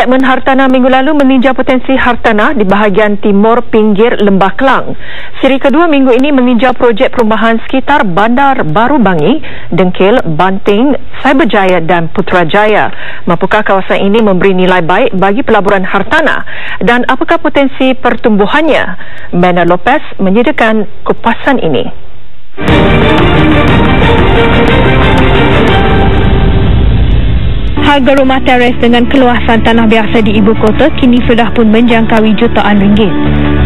Segmen Hartanah minggu lalu meninjau potensi hartanah di bahagian timur pinggir Lembah Kelang. Siri kedua minggu ini meninjau projek perumahan sekitar Bandar Baru Bangi, Dengkil, Banting, Cyberjaya dan Putrajaya. Mampukah kawasan ini memberi nilai baik bagi pelaburan hartanah dan apakah potensi pertumbuhannya? Mena Lopez menyediakan kupasan ini. Harga rumah teres dengan keluasan tanah biasa di ibu kota kini sudah pun menjangkaui jutaan ringgit.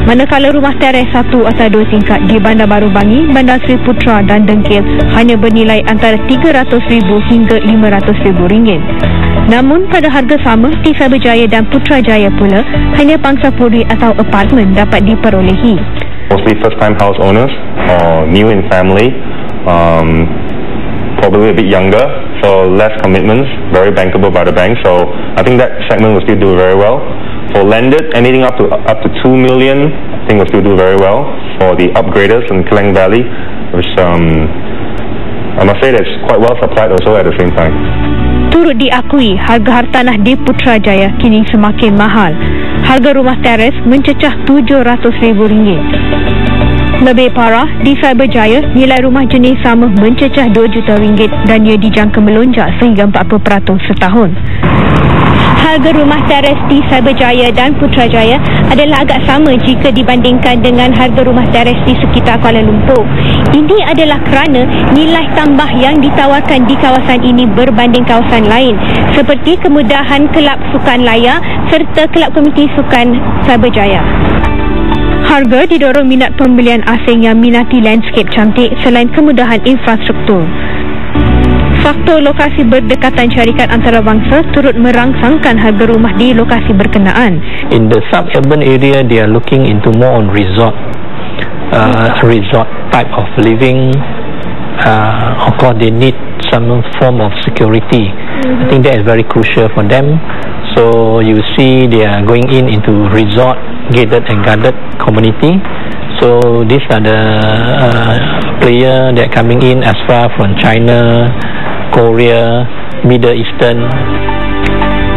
Manakala rumah teres satu atau dua tingkat di Bandar Baru Bangi, Bandar Seri Putra dan Dengkil hanya bernilai antara RM300,000 hingga RM500,000. Namun pada harga sama di Cyberjaya dan Putrajaya pula, hanya pangsa puri atau apartmen dapat diperolehi. Mostly first-time house owners or new in family, probably a bit younger, so less commitments, very bankable by the bank. So I think that segment will still do very well. For landed, anything up to 2 million, I think will still do very well. For the upgraders in Klang Valley, which I must say that's quite well supplied also at the same time. Turut diakui, harga hartanah di Putrajaya kini semakin mahal. Harga rumah teres mencecah RM700,000. Lebih parah, di Cyberjaya, nilai rumah jenis sama mencecah RM2 juta dan ia dijangka melonjak sehingga 40% setahun. Harga rumah teres di Cyberjaya dan Putrajaya adalah agak sama jika dibandingkan dengan harga rumah teres di sekitar Kuala Lumpur. Ini adalah kerana nilai tambah yang ditawarkan di kawasan ini berbanding kawasan lain, seperti kemudahan kelab sukan layar serta kelab komiti sukan Cyberjaya. Harga didorong minat pembelian asing yang minati landscape cantik selain kemudahan infrastruktur. Faktor lokasi berdekatan syarikat antarabangsa turut merangsangkan harga rumah di lokasi berkenaan. In the suburban area, they are looking into more on resort type of living. Of course, they need some form of security. I think that is very crucial for them. So you see they are going into resort, gated and guarded community. So these are the players that are coming in as far from China, Korea, Middle Eastern.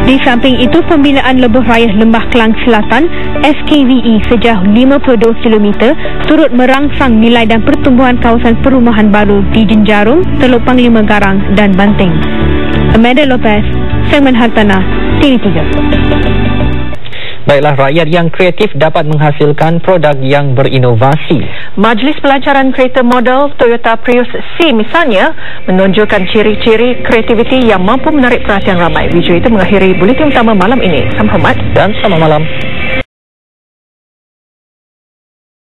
Di samping itu, pembinaan Lebuh Raya Lembah Kelang Selatan SKVE sejauh 52 km turut merangsang nilai dan pertumbuhan kawasan perumahan baru di Jenjarum, Teluk Panglima Garang dan Banting. Mena Lopez, Segmen Hartanah, TV3. Baiklah, rakyat yang kreatif dapat menghasilkan produk yang berinovasi. Majlis Pelancaran Kereta Model Toyota Prius C misalnya menonjolkan ciri-ciri kreativiti yang mampu menarik perhatian ramai. Video itu mengakhiri buletin utama malam ini. Selamat hormat dan selamat malam.